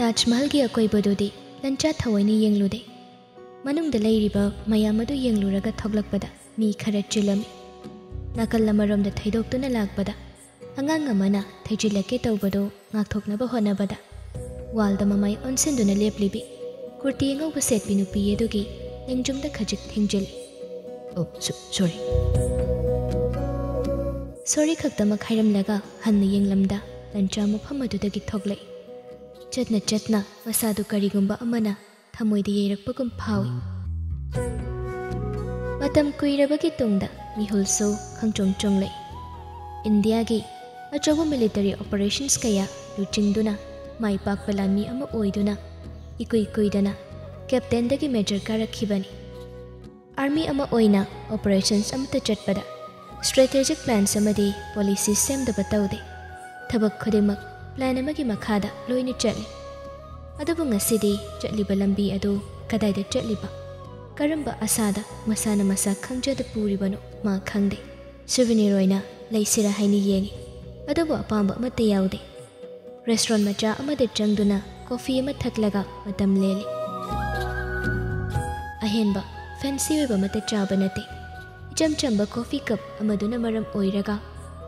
ताजमहल की अकोइबदुदी लंचा थवैनी येंगलुदे मनुंगदा लैरिबा मयाम अदु येंगलुरगा थोगलकपदा मी खरा चिलमी नाकल अमरोमदा थैदोक्तुना लाकपदा अंगांग अमना थैजिलके तौबदो ngaktoknaba honabada walda mamai onsenदुना लेपलिबी कुर्ती अंगौब सेटपी नुपी अदुगी लेंजुमदा खजिक थेंजिल ओ सॉरी खक्तमा खैरमलगा हन्न येंगलमदा लंचा मफम अदुदगी थोगले चटना चटना मसादु करिगुंबा अमना थमोइदा येरकपगुम फावी मतम कुइरबगी तुंगदा मिहुलसो खंगचोंग चोंगले इंडिया की अचौबा मिलिटरी ऑपरेशंस कया लुचिंगदुना माई पाकपा लामी अमा ओइदुना इकुई कुइदना कैप्टन दगी मेजर कारखिबनी आर्मी अमा ओइना ऑपरेशंस अमता चटपदा स्ट्रेटेजिक प्लान्स अमदी पॉलिसी सेमदबा तौदे थबक खुदिमक प्लान अमगी मखादा लोइना चले अदुबु ngasiदी चटलिबा लंबी अदु कदाइदा चटलिबा करंबा असादा मसाना मसा खंगजदा पूरिबनो मा खंगदे सुवेनिर ओइना लैसिरा हाइनी येंगी अदुबु अपांबा अमता याउदे रेस्टोरेंट मचा अमदे चंगदुना कॉफी अमा थकलगा मतम लेले अहेनबा फैंसी ओइबा मता चाबा नते इचम चंबा कॉफी कप अमदुना मरम ओइरगा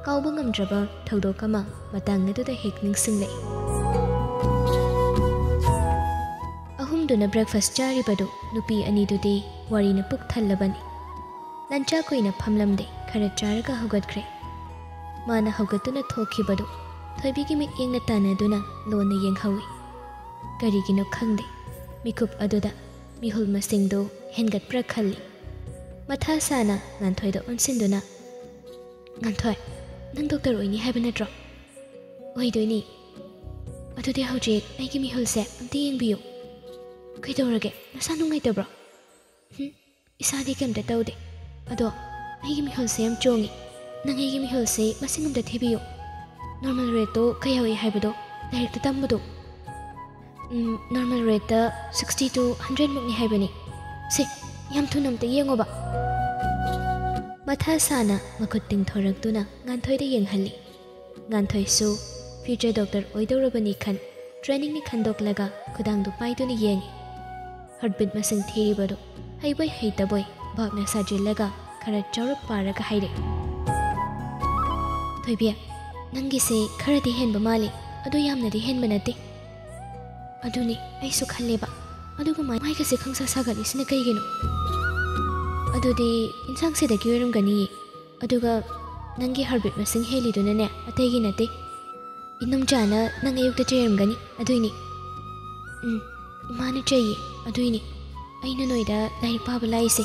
काउबा ngamdraba थौदोक अमा मतंग अदुदा हेक निंगसिंगले अहुमदुना ब्रेकफास्ट चारिबदु नुपी अनिदुदी वारीना पुक थल्लबनी लंचा कोइना फमलमदे खरा चारगा हौगतख्रे माना हौगतुना थोखिबदु थोइबिगी मिक येंगना तानादुना लोना येंगहौई करिगिनो खंगदे मिकुप अदुदा मिहुल मसिंगदो हेनगतप्रा खल्ली मथा साना गांथोइदा ओनसिंदुना गांथोइ नंग डॉक्टर ओइनी हाइबा नत्रो ओइदोइनी अदुदि हौजिक आइगी मिहुलसे अमते येंगबियो कइदौरगे नसा नुंगाइतब्रो इसादी केमता तौदे अदो आइगी मिहुलसे यम चोंगी नंग आइगी मिहुलसे मसिंग अमता थेबियो नॉर्मल रेट तो कई होई हाइबदो डायरेक्ट तंबदो नॉर्मल रेट 60 to 100 मुक्नी हाइबनी से यम थुनमते येंगोबा मथा साना मखुत तिंगथोरक्तुना गांथोइदा येंगहल्ली गांथोइसु फ्यूचर डॉक्टर ओइदौरबनी खन ट्रेनिंग नि खंदोकलगा खुदांगदु पाइदुना येंगी हर्टबीट मसिंग थेरिबदो हाइबोय हाइतबोय भाबना साजिलगा खरा चौरप पारगा हाइरे थोइबिया नंगिसे खरदी हेनबा माले अदो यामनदी हेनबा नते अदुनी आइसु खल्लेबा अदुगा माइगसे खंसा सागलिसिना कइगेनो अदुदी इंसांग से दगी ओरमगनी अदुगा नंगी हर्बिट मसिंग हेलिदुनने अतैगी नते इनम जाना नंग अयुक्ता चेरमगनी अदुइनी इमाने चाहिए अदुइनी अइना नोइदा लाइक पाबा लाइसे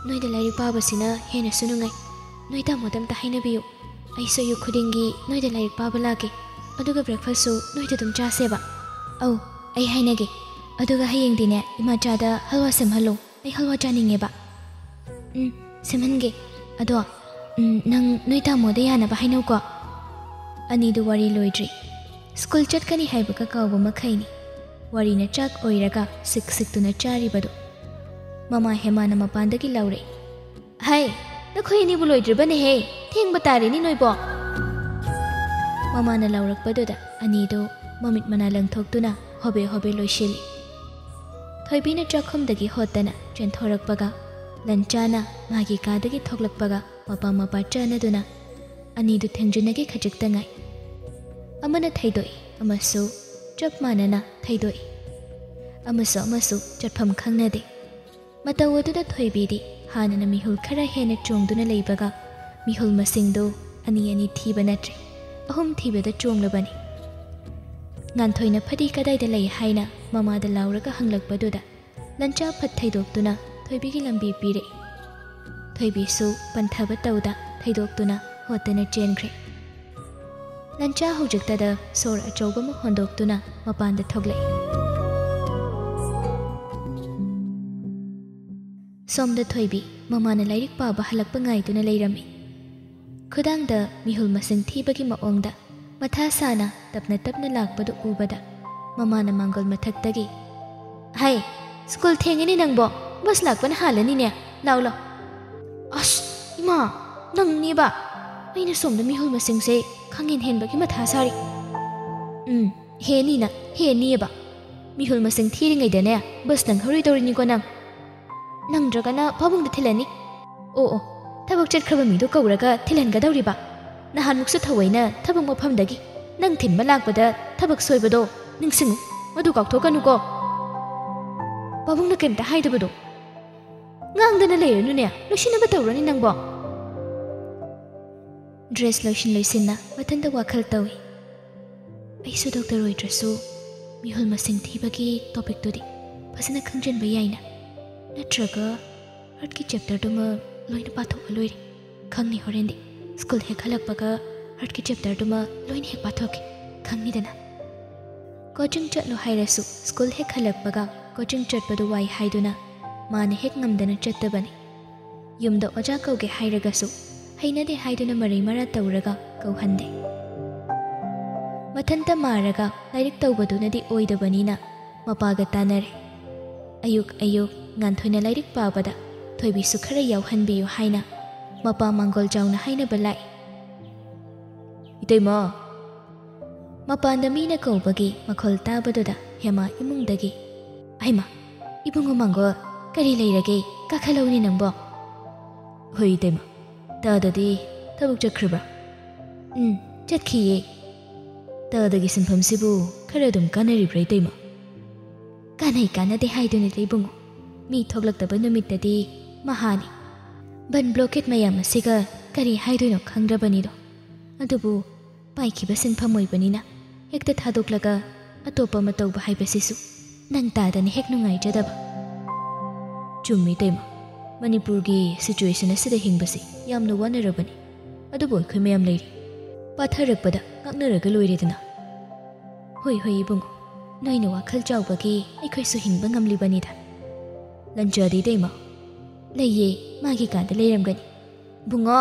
नोइदा लाइक पाबसिना हेना सुनुंगाई नोइदा मोदम ता हाइनबियो आइसो यु खुदिंगी नोइदा लाइक पाबा लागे अदुगा ब्रेकफास्ट सु नोइदा तुम चासेबा औ आई हाइनगे अदुगा हयेंग दिने इमा चादा हलवा सेमहलो आई हलवा चानिंगेबा सेमहनगे अदो नंग नोइदा मोदे यानाबा हाइनौको अनिदु वारी लोइद्री स्कूल चटकनी हाइबका काउबा मखैनी वारीना चाक ओइरगा सिक सिकतुना चारिबदो ममा हेमाना मपानदगी लौरे हाय नखोइनी बु लोइद्रिबने हे थेंगबा तारेनी नोइबो ममाना लौरकपदोदा अनिदो ममित मना लंगथोक्तुना होबे होबे लोइशिली थोइबिना चाखुमदगी होतना चेंथोरकपगा लंचाना मागी कादगी थोकलकपगा मपा मपा चानदुना अनिदु थेंजुनगे खजिक्तंगाई अमना थैदोई अमसु चप मानना थैदोई अमसु चटफम खंगनदे मतवदुदा थोइबिदी हानना मिहुल खरा हेना चोंगदुना लेबगा मिहुल मसिंगदो अनि अनि थीबा नत्रे अहुम थीबदा चोंगलबनी गांथोइना फदी कदाइदा लई हाइना ममादा लाउरगा हंगलकपदुदा लंचा फत थैदोक्तुना थोइबिगी लंबी पीरे थोइबिसु पंथबा तौदा थैदोक्तुना होतना चेनख्रे लंचा हौजिक्तदा सोर अचौबा म होंदोक्तुना मपानदा थोगले सोमदा थोइबी ममाना लाइरिक पाबा हलकपा ngaiduna leirami खुदांगदा मिहुल मसिंग थीबगी मओंगदा मथा साना तपना तपना लाकपदु उबदा ममाना मांगोल मथक्तगी हाय स्कूल थेंगेनी नंगबो बस लाकपना हालनी ने लाउ लाउ अस इमा नंगनीबा अइना सोमदा मिहुल मसिंग से खंगेन हेनबगी मथा सारी हेनीना हेनीबा ꯃꯤꯍꯨꯜ ꯃꯁꯤꯡ ꯊꯤꯔꯤꯉꯩꯗꯅꯦ ꯕꯁ ꯅꯪꯍꯧꯔꯣꯏꯗꯧꯔꯤꯅꯤꯀꯣ ꯅꯪꯗ꯭ꯔꯒꯅ ꯐꯥꯕꯨꯡꯗ ꯊꯤꯜꯂꯅꯤ ꯑꯣ ꯊꯕꯛ ꯆꯠꯈ꯭ꯔꯕ ꯃꯤꯗꯣ ꯀꯧꯔꯒ ꯊꯤꯜꯍꯟꯒꯗꯧꯔꯤꯕ ꯅꯍꯥꯟꯃꯨꯛꯁꯨ ꯊꯑꯣꯏꯅ ꯊꯕꯛ ꯃꯐꯝꯗꯒꯤ ꯅꯪ ꯊꯤꯟꯕ ꯂꯥꯛꯄꯗ ꯊꯕꯛ ꯁꯣꯏꯕꯗꯣ ꯅꯤꯡꯁꯤꯡꯉꯨ ꯃꯗꯨ ꯀꯥꯎꯊꯣꯛꯀꯅꯨꯀꯣ ꯄꯥꯕꯨꯡꯅ ꯀꯩꯝꯇ ꯍꯥꯏꯗꯕꯗꯣ ꯉꯥꯡꯗꯅ ꯂꯩꯔꯅꯨꯅꯦ ꯂꯣꯏꯁꯤꯟꯅꯕ ꯇꯧꯔꯅꯤ ꯅꯪꯕꯣ ꯗ꯭ꯔꯦꯁ ꯂꯣꯏꯁꯤꯟꯅ ꯃꯊꯟꯇ ꯋꯥꯈꯜ ꯇꯧꯏ ꯑꯩꯁꯨ ꯗꯣꯛꯇꯔ ꯑꯣꯏꯗ꯭ꯔꯁꯨ ꯃꯤꯍꯨꯜ ꯃꯁꯤꯡ ꯊꯤꯕꯒꯤ ꯇꯣꯄꯤꯛꯇꯨꯗꯤ ꯐꯖꯅ ꯈꯪꯖꯤꯟꯕ ꯌꯥꯏꯅ ꯅꯠꯇ꯭ꯔꯒ ꯑꯥꯔꯠꯀꯤ ꯆꯦꯞꯇꯔꯗꯨꯃ ꯂꯣꯏꯅ ꯄꯥꯊꯣꯛꯑ ꯂꯣꯏꯔꯦ ꯈꯪꯅꯤ ꯍꯣꯔꯦꯟꯗꯤ स्कूल हेक हलक्पगा आर्ट की चैप्टर दुमा लोइन हेक पाथोके खंगनिदना कोचिंग चटलो हाइरसु स्कूल हेक हलक्पगा कोचिंग चटपदु वाई हाइदुना माने हेक ngамदना चट्टबनी युमदा ओजा कौगे हाइरगसु हाइनदे हाइदुना मरै मरा तौरगा कौहंदे मथंता मारगा लाइरिक तौबदुनदि ओइदबनीना मपागा तानरे अयुक nganthoi लाइरिक पाबदा थोइबिसु खरा यावहनबियु हाइना मपा मंगोल जाउना हाइना बलाई इतैमा मपांदा मीना कौबगी मखोल ताबदुदा हेमा इमुंगदगी आइमा इबुंगो मंगोल करी लेरगे काखलौनी नंबो होय इतैमा ताददी थबुक चख्रबा चटखिये तादगी सिंफमसिबु खरा दुम कानरिब्रा इतैमा कानै कानदे हाइदुनि इबुंगो मी थोगलक्तबा नुमित्तदी महानी बन ब्लॉकेट मैम असिगा करी हाइदुनो खंग्रबनीदो अदुबु पाइखिबा सिनफम ओइबनीना हेक्ता थादोक्लगा अतोपा मतौबा हाइबसिसु नंग तादने हेक नुंगाइजदबा चुम्मी तैमा मणिपुर की सिचुएशन असिदा हिंगबसि यामना वानरबनी अदुबु अखोय मैम लेरि पाथरकपदा ngaknaraga loiredana होय इबुंगो नोइनो वाखल चाउबगी अखोयसु हिंगबा ngamlibanida लंजादी तैमा लैये मागी कांदा लेरमगनी बुंगो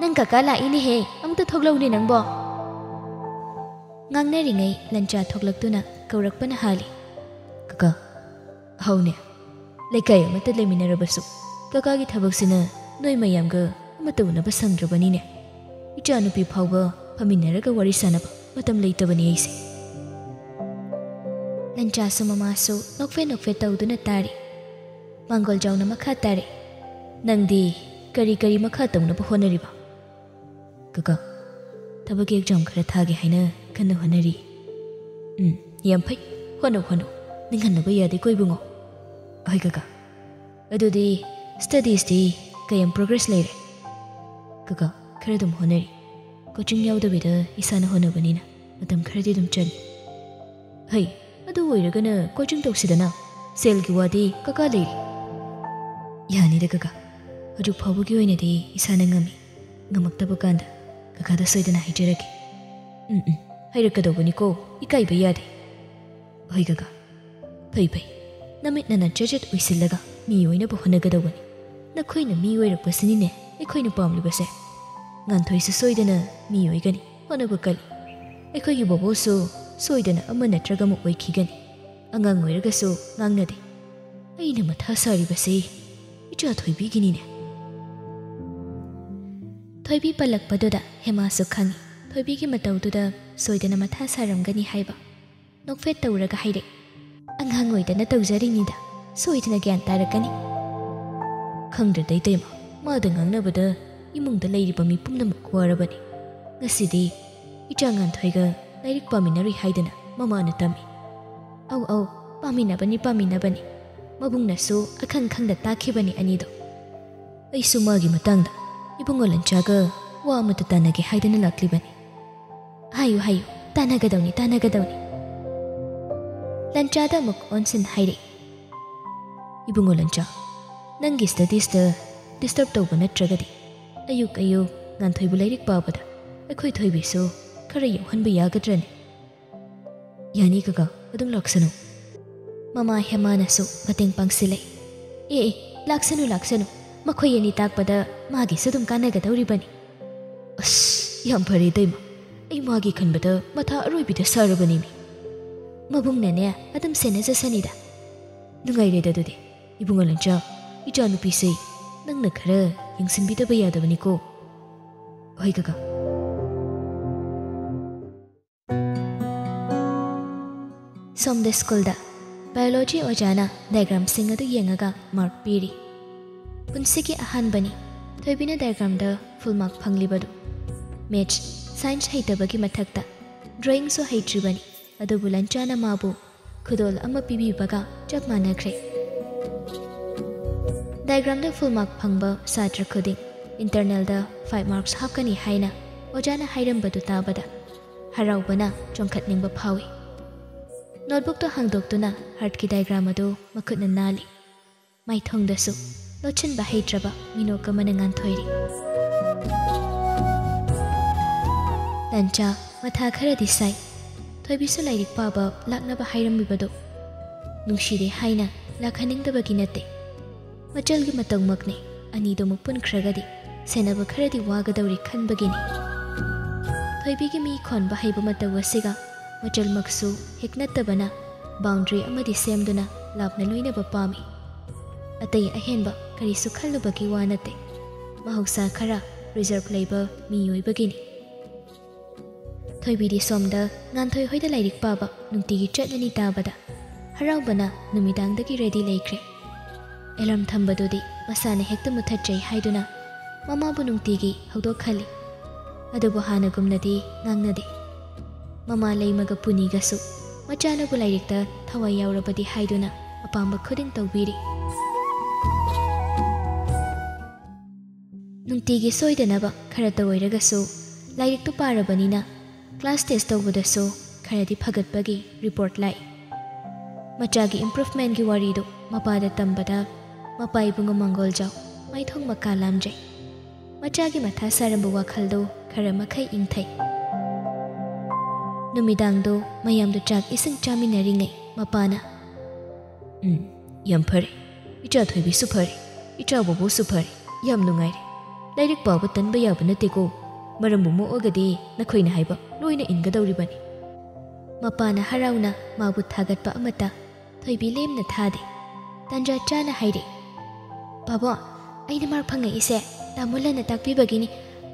नंग काका लाइने हे अमता थोगलौने नंगबो ngangnaringay lancha thoglakduna kawrakpana hali kaka haune lekai amata leminarabasu kaka gi thabaksina noi mayamga amata unaba sangrabani ne icha nupi phawba phaminaraga wari sanaba matam leitabani aise lancha sumamasu nokfe tawduna tari mangol jauna makha tare nangdi kari makha tawna honariba kaka tabak exam khara thage haina kanna honari yam phai hono ninghanna yade koibungo ai kaka adudi studies di kayam progress leire kaka khara dum honari coaching yaudabida isana honabanina matam kharadi dum chali hai adu oiragana coaching toksidana sel gi wadi kaka leire yani da kaka haju phabugi oinadi isana ngami ngamaktaba kanda kaka da soidana hijarake hairakadobaniko ikaiba yade hai kaka phai namitna na jajet uisillaga mi oina ba honagadawani nakhoina mi oirakpasini ne ekhoina pamlibase nganthoi soidana mi oigani honaba kali ekhoi gi bobosu soidana ama natraga mu oikhigani angang oiragasu ngangnade aina matha saribase icha thoibigini ne thoibi palakpadoda hemasu khangi thoibi gi mataududa soidana matha saramgani haiba nokfet tawraga haire angang oidana tawjarinida soidana gyan tarakani khangdra daitema mada ngangnabada imungda leiriba mi pumnamak warabani ngasidi ichangan thoiga lairik paminari haidana mamana tami au paminabani mabungnasu akhangda takhibani anido aisu magi matangda ibungo lanchaga wa amata tanage haidana laklibani hayu tanagadawni lanchada muk onsin haire ibungo lancha nangi studies da disturb tawba natragadi ayuk nganthoibu lairik pabada akhoi thoibisu khara yauhanba yagadrane yani kaka adum laksanu mama hemanasu mateng pangsilai laksanu makhoi ani takpada magi sadum kanagadawribani as yam phare daima ai magi khanbada matha aroibida sarabani mi mabungnane adam senajasanida nungaireda dudi ibungalancha icha nupi sei nangna khara yingsinbidaba yadabaniko hoi kaka somda school da biology ओजाना diagram सिंग अदु येंगागा mark पीरी पुंसिगी अहानबनी थोइबिना diagram दा full mark फंगलिबदु मैथ्स साइंस हैतबगी मथक्ता ड्राइंग सो हैट्रिबनी अदुबु लंचाना माबु खुदोल अमा पिबिबगा चप मानख्रे डायग्राम दा फुल मार्क फंगबा सात्र खुदिंग इंटरनल दा 5 मार्क्स हापकनी हाइना ओजाना हाइरंबदु ताबदा हराउबना चोंखतनिंगबा फावी नोटबुक तो हांगदोक्तुना हार्ट की डायग्राम अदु मखुतना नाली माइथोंगदसु लोचन बाहेट्रबा मिनोक अमना nganthoi तंचा मथा खरदि साइ थोइबिसु लाइरिक पाबा लाक्नबा हाइरमबिबदो नुंशिदे हाइना लाखनिंगदबगी नते मचलगी मतंगमकने अनिदो मुपुनख्रगदि सेनबा खरदि वागदौरि खनबगिनि थोइबिगी मी खोनबा हाइबा मतवसिगा मचल मक्सु हेक्नत्तबना बाउंड्री अमदि सेमदुना लापना लोइनबा पामी अतै अहेनबा करिसु खल्लुबगी वा नते महौसा खरा रिजर्व लेबा मियोइबगिनि थोइबिदि सोमदा nganthoi होइदा लाइरिक पाबा नुंतिगी चटलनि ताबदा हराउबना नुमिदांगदगी रेडी लेख्रे एलार्म थंबदुदि मसाने हेक्ता मुथच्चै हाइदुना ममाबु नुंतिगी हौदो खली अदुबु हानगुमनदि ngangnade mama लेमगा पुनिगसु मचानबु लाइरिकता थवाई याउरबदि हाइदुना अपांबा खुदिंग तौबिरी नुंतिगी सोइदनबा खरता ओइरगसु लाइरिकतु पारबनिना class test तौबदसु खरदि फगतबगी report लाई मचागी इम्प्रूवमेंट की वारीदो मपादा तंबदा मपाइबुंग मंगोलजाव माइथोंग मका लामजै मचागी मथा सारंबु वाखलदो खरा मखै इंथै नुमिदांगदो मयामदो चाक इसंग चामिनरिङै मपाना यम फरे इचा थोइबि सुफरे इचा बोबो सुफरे यम नुंगाइरे लाइरिक पाबा तनबा याबा नतेको मरमबु मोअगदि नखोइना हाइबा लोइना इनगदौरिबनि मपाना हराउना माबु थागतपा अमता थोइबि लेमना थादे तंजा चाना हाइरे बाबा अइना मार्क फंगइसे तामुलना ताकपिबगिनि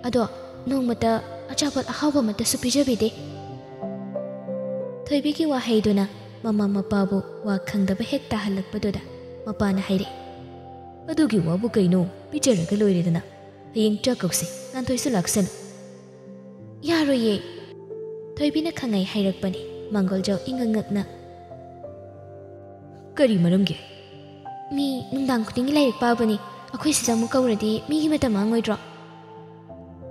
अदो नोंमता अचापत अहावबा मता सुपिजबिदे थोइबिगी वाहैदुना ममा मपाबु वा खंगदबा हेक ताहलकपदुदा मपाना हाइरे अदुगी वाबु कैनो पिचरगा लोइरेदना हयेंग चाकौसे नानथोइसु लाक्सनु यारोये थोइबिना खंगाइ हाइरकपनि मंगोलजाव इंगंगकना करी मरमगे मी नुंदांग खुदिंगी लाइरिक पाबनि अखोइ सिदा मु कौरदि मीगी मता मांगोइद्रो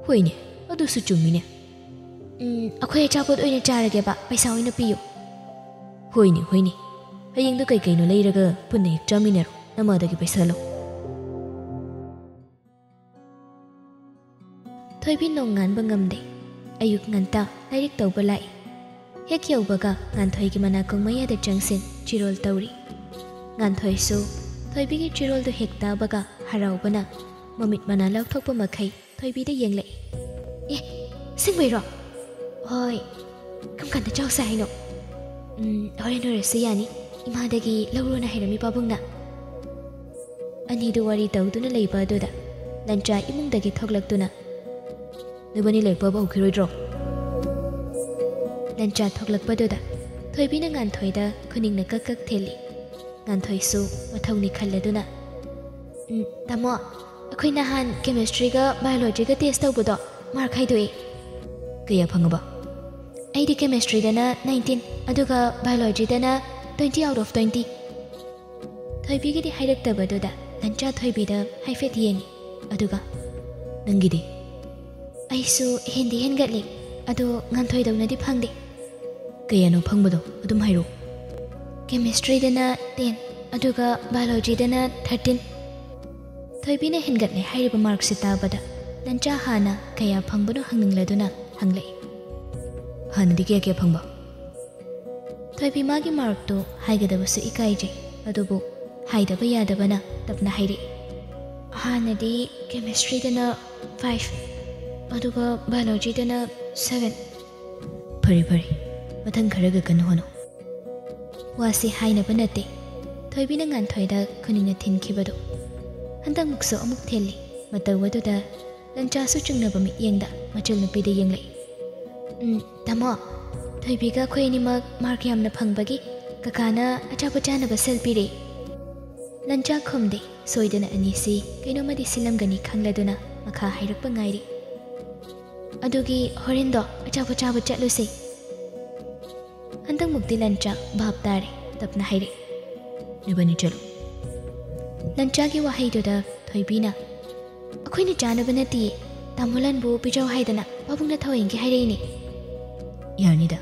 होइने अदुसु चुम्मिने अखोइ अचापोत ओइना चारगेबा पैसा ओइना पियो होइने होइने हयेंदो कई कइनो लैरगा पुन्ना हेक चामिनरो नमादगी पैसा लो थोइबि नोंगानबा ngamde अयुक nganta लाइरिक तौबा लाई हेक यौबगा nganthoi मनाकोंग मयादा चंगसिन चिरोल तौरी nganthoi थोइबिगी चिरोलदो हेक्ता बगा हराउबना ममित मना लौथोकपा मखै थोइबिदा येंगलै ए सिंगबैरो होय कम कांदा चाउसा हाइनो होरेन होरेसे यानी इमादगी लौरोना हाइरमी पाबुंगना अनिदो वारी तौदुना लैबा दुदा लंचा इमुंगदगी थोगलक्तुना नुबनी लेपबा उखिरोइद्रो लंचा थोगलकपदुदा थोइबिना nganthoi दा खुनिंगना ककक थेली nganthoi मथौनी खल्लदुना तमो अखोइ नहान केमिस्ट्री गा बायोलॉजी गा टेस्ट तौबदो मार्क हाइदोए कया फंगबा आइदि केमिस्ट्री दना 19 अदुगा बायोलॉजी दना 20 आउट ऑफ 20 थोइबिगिदि हाइरक्तबदुदा लंचा थोइबिदा हाइफेट येंगी अदुगा नंगिदि आइसु हिंदी हेनगतले अदो nganthoi दौनदि फंगदे कयानो फंगबदो अदुम हाइरो केमिस्ट्री दना 10 अदुगा बायोलॉजी दना 13 थोइबिना हेनगतले हाइरिबा मार्क सिताबदा लंचा हाना कया फंगबनो हंगनिंगलदुना हंगले हानदि कया कया फंगबा थोइबि मागी मार्क तो हाइगदबसु इकाइजे अदुबो हाइदबा यादबना तपना हाइरे हानदि केमिस्ट्री दना 5 अदुगा बायोलॉजी दना 7 फरे फरे मथंग खरगा कन होनो वासी हाइनबा नते थोइबिना nganthoi खुनिंगना थिनखिबदो हंदंग मुक्सो अमुक थेली मतवदुदा लंचासु चुंगनबा मियेंगदा मचल नुपीदा येंगलै तमो थोइबिगा खोइनिमक mark यामना फंगबगी Kakana achapot chanaba sel pire. Lancha khomde soidana anisi kainomadi silamgani khangladuna makha hairakpa ngairi. Adugi horindo achapot chaba chatluse. Hantang mukti lancha bhab tare tapna haire. Nibani chalo. Lancha ki wahaidoda thoibina. Akoina janaba nati tamulan bu pijaw haidana babungna thawingi haireini. Yarnida.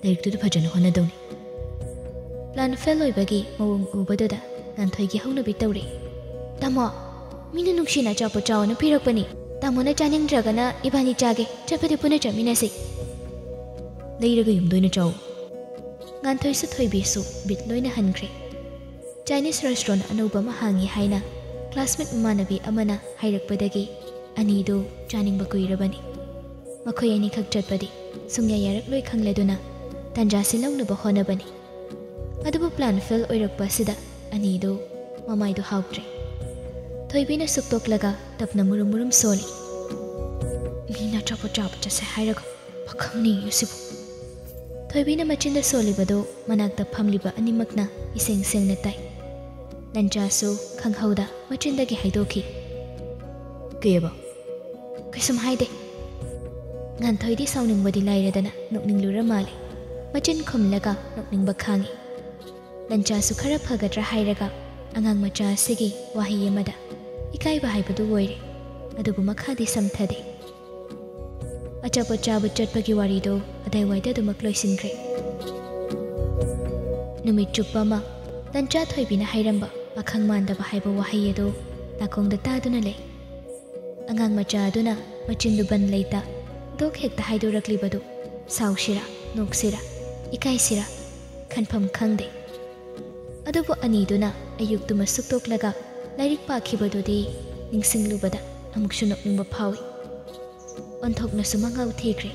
Director phajana honadawni. Plan fail oibagi mawung ubadoda nanthoigi haunabi tawre. Tamo mina nuksina chapo chawana pirakpani. Tamona chaningdragana ibani chage chapade puna chaminasi. Leiraga yumdoina chaw. Nganthoi su thoibi su bit loina hankre. Chinese restaurant anauba ma hangi haina classmate manabi amana hairakpadagi anido chaningba kuirabani. Makhoi ani khak chatpadi sungya yarak loi khangleduna tanjasi launaba honabani. Adubu plan fail oirakpa sida anido mamaido hauktre. Thoibina suktoklaga tapna murum murum soli. Mina chapo chapo chase hairaga pakhamni yusibu. Thoibina machinda solibado manakta phamliba animakna iseng sengna tai. Lanchasu khanghauda machindagi haidokhi. Kayaba kaisum haide. Nganthoidi sauningbadi lairadana nokninglura male. Machin khumlaga nokningba khangi. Lanchasu khara phagadra hairaga angang macha sigi wahi yamada ikaiba haibadu woire adubu makhadi samthade. Achapot chabu chatpagi warido adai waida dumak loisinkre. Numit chupama lancha thoibina hairamba pakhang mandaba haiba wahi edo takongda taduna le. Angang macha aduna machindu ban leita dok hekta haidoraklibadu saushira noksira ikaisira khanpham khangde. Adubu aniduna ayuktuma suktoklaga lairik pakhibadudi ningsinglubada amukshu nokningba phawi. Onthokna sumangau thikre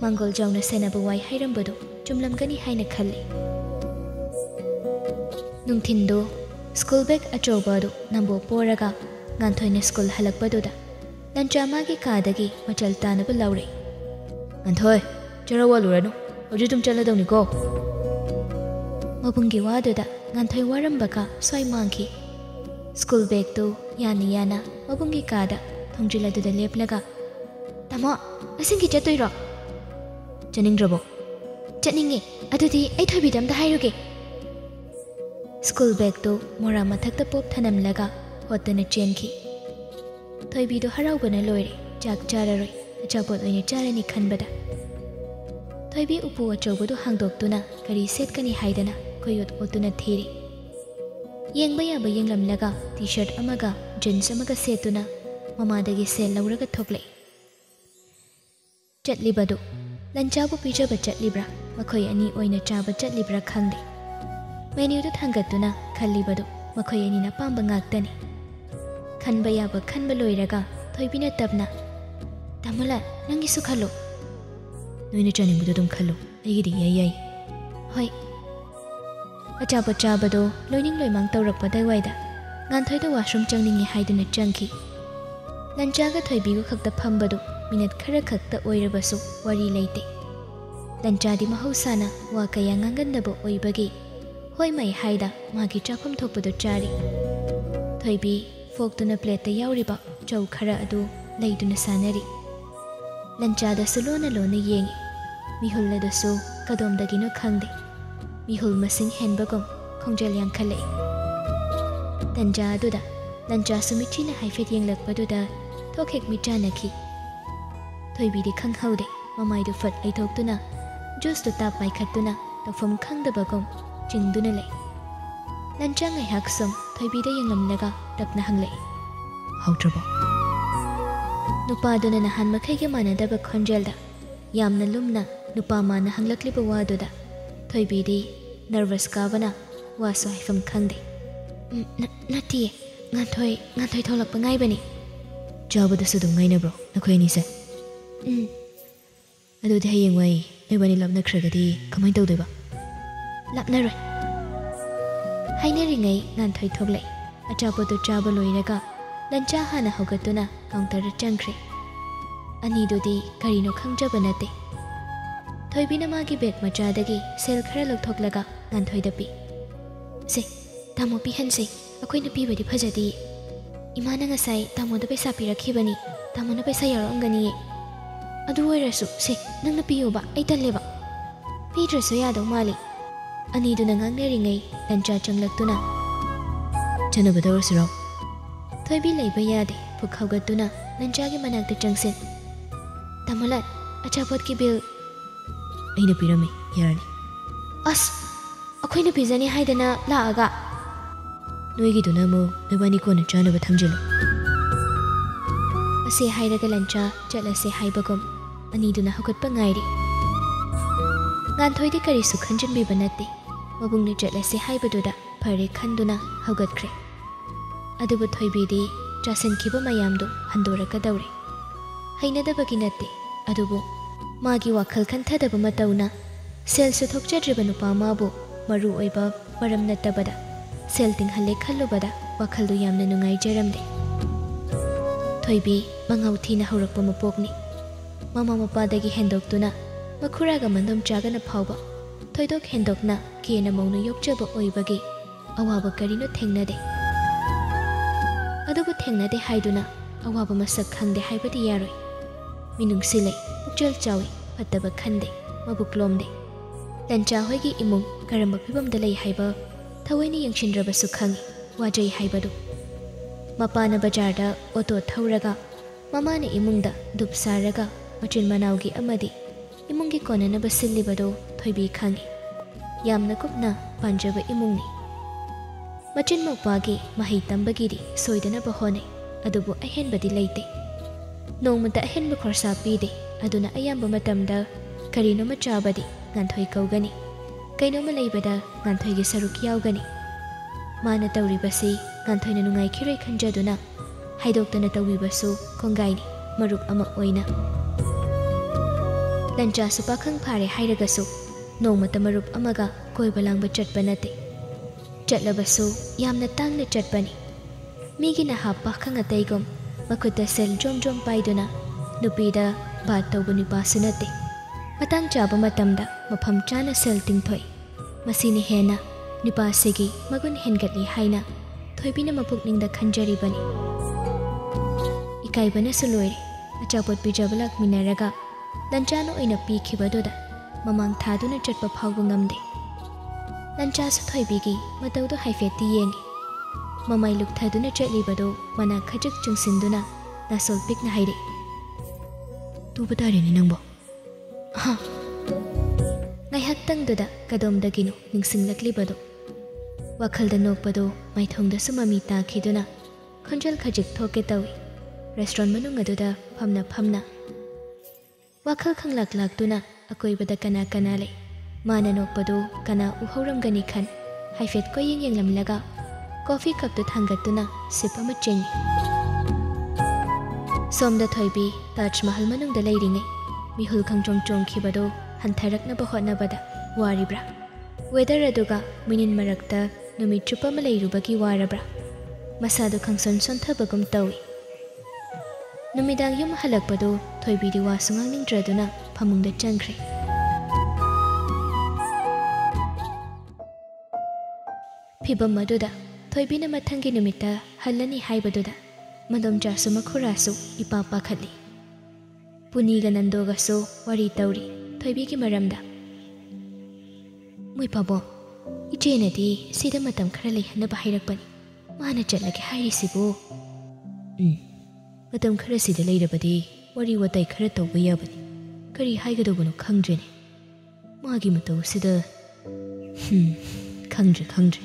mangol jauna senabu wai hairambadu chumlamgani haina khalli. Nungthindo school bag achobadu nambo poraga nganthoina school halakbaduda lancha magi kadagi machal tanabu laure. Anthoi charawaluranu hojitum chaladawni ko. Mabungi waduda nganthoi warambaka swai mangki. School bag tu yani yana mabungi kada thongjiladuda leplaga. Tamo asingi chatoiro. Chaningdrabo. Chaningi adudi ai thoibidamda hairuge. School bag tu mora mathakta pop thanamlaga hotana chenki. Thoibido haraubana loire chak chararoi achapot oina charani khanbada. Thoibi upu achobadu hangdoktuna kari setkani haidana koyot otuna thiri. Yengba yaba yenglamlaga t-shirt amaga jeans amaga setuna mamadagi sel lauraga thoklei. Chatlibadu lanchabu pijaba chatlibra makhoi ani oina chaba chatlibra khangde. Menu tu thangatuna khallibadu makhoi ani na pamba ngaktani. Khanba yaba khanba loiraga thoibina tabna. Tamala nangi su khallo. Noina chaningbudu dum khallo aigidi yai. Hoi. Achapot chabado loining loimang tawrakpa daiwaida nganthoida washroom changningi haiduna changki. Lanchaga thoibigu khakta phambadu minute khara khakta oirabasu wari leite. Lanchadi mahausana wa kaya ngangandaba oibagi hoi mai haida magi chapham thokpadu chari. Thoibi foktuna plate yauriba chau khara adu leiduna sanari. Lanchada sulona lona yengi mihulladasu kadomdagino khangde. Mihul masing henbagom khongjal yang khalei. Tanja aduda lancha sumichina haifet yenglakpaduda thokhek michanaki. Thoibidi khanghaude mamaidu fat aithoktuna juice tu tap paikhatuna tofam khangdabagom chingduna lei. Lancha ngai haksum thoibida yenglamlaga tapna hanglei. Hautrabo. Nupaduna nahan makhaiga manadaba khonjalda yamna lumna nupa mana hanglakliba waduda thoibidi nervous kabana waso haifam khangde. Nati nganthoi tholak pangai bani. Jabada sudum ngaina bro nakhoi ni se. Adudi hayeng wai nobani lapna khragadi kamai tawdeba. Lapna roi. Haina ringai nganthoi thoklei. Achapotu chaba loiraga lancha hana hogatuna counter changkre. Anidudi karino khangjaba nate. थोइबीना मागी bag मचादगी cell खरा लौथोकलगा गांथोइदा P से तामो पीहनसे अखोइना पीबदी फजदी इमाना ngasai तामोदा पैसा पिरखिबनी तामोना पैसा यारंगनी अदु ओइरसु से नंगना पियोबा ऐ तल्लेबा पीद्रसु यादौ माली अनीदुना ngangneringai लंचा चंगलक्तुना चनबदौरसुरो Thoibi लैबा यादे पुखौगतुना लंचागी मनाक्ता चंगसिन तामोला अचापोत की bill अइना पिरमे यारनी अस अखोइना पिजनी हाइदना लागा नोइगिदुना मो नबानी कोना चानबा थमजिलो असे हाइरगा लंचा चलसे हाइबगम अनीदुना हगतपा ngairi गांथोइदि करिसु खंजनबिबा नते मबुंगने चलसे हाइबदुदा फरे खंदुना हगतख्रे अदुबु थोइबिदि चासनखिबा मयामदो हंदोरकदौरे हैनदबगी नते अदुबु मागी वाखल खंथदबा मतौना सेलसु थोकचद्रिबा नुपा माबु मरु ओइबा मरम नतबदा सेल तिंगहले खल्लुबदा वाखलदु यामना नुंगाइजरमदे थोइबी मंगाउ थीना हौरकपा मपोकनी ममा मपादगी हेंदोक्तुना मखुरागा मंदम चागना फावबा थोइदोक हेंदोकना केना मौनु योक्चबा ओइबगी अवाबा करिनो थेंगनदे अदुबु थेंगनदे हाइदुना अवाबा मसक खंगदे हाइबदी यारोय मिनुंगसिले पुक्चल चावी फत्तबा खंदे मबुक्लोमदे लंचा होइगी इमुंग करम्बा फिबमदा लई हाइबा थवैनी यंगशिनद्रबसु खंगी वाजै हाइबदु मपाना बाजारदा ऑटो थौरगा ममाना इमुंगदा दुब सारगा मचिन मनावगी अमदी इमुंगी कोननबा सिल्लिबदो थोइबी खंगी यामना कुपना पांजबा इमुंगनी मचिन मौपागी महै तंबगीदी सोइदनबा होने अदुबु अहेनबदी लैते नोंमदा अहेनबा खरसा पीदे अदुना अयाम्बा मतमदा करिनोमा चाबदी गांथोइ कौगनी कइनोमा लैबदा गांथोइगी सरुक यावगनी माना तौरिबसी गांथोइना नुंगाइखिरै खंजदुना हाइदोक्तना तौबिबसु कोंगाइनी मरुप अमा ओइना लंचासु पाखंग फारे हाइरगसु नोंमता मरुप अमागा कोइबा लांगबा चटपा नते चटलबसु यामना तांगना चटपनी मीगी नहा पाखंग अतैगुम मखुता सेल जोम जोम पाइदुना नुपीदा बात तौबा नुपासु नते मतंग चाबा मतमदा मफम चाना सेल तिंगथोइ मसीनी हेना नुपासेगी मगुन हेनगतली हाइना थोइबिना मपुकनिंगदा खंजरिबनी इकाइबना सुलोइरे अचापोत पिजबा लाक्मिनरगा लंचानो ओइना पीखिबदुदा ममांग थादुना चटपा फावबा ngamde लंचासु थोइबिगी मतौदो हाइफेती येंगी ममाइ लुक्थादुना चटलिबदो मना खजक चुंगसिंदुना नासोल पिकना हाइरे तुबतारेनि नंबो हा ngaihakhtangduda kadomdaginu ningsinglakliबदो wakhaldा nokpado maithongdasu mami takhiduna khonjal khajik thoke tawi restaurant manung aduda phamna wakhal khanglak-laktuna akoibada kana kana le mana nokpado kana uhauramgani khan haifet ko yenglamlaga coffee cup tu thangatuna sip ama chengi somda thoibi Taj Mahal manungda leiringai mihul khangjong chongkhibado hanthairaknaba hotnabada waribra weather aduga minin marakta numit chupa ma leirubagi warabra masadu khangson sonthabagum tawi numidang yum halakpado thoibidi wasungang ningdraduna phamungda changkhre phibam maduda thoibina mathangi numita hallani haibaduda madom jasu makhurasu ipa pakhali puniga nandogasu wari tauri thoibigi maramda mui pabo ijenadi sida matam khara leihanaba hairakpani mana chatlage hairisibu matam khara sida leirabadi wari watai khara tawba yabani kari haigadobano khangdrene magi matau sida khangdre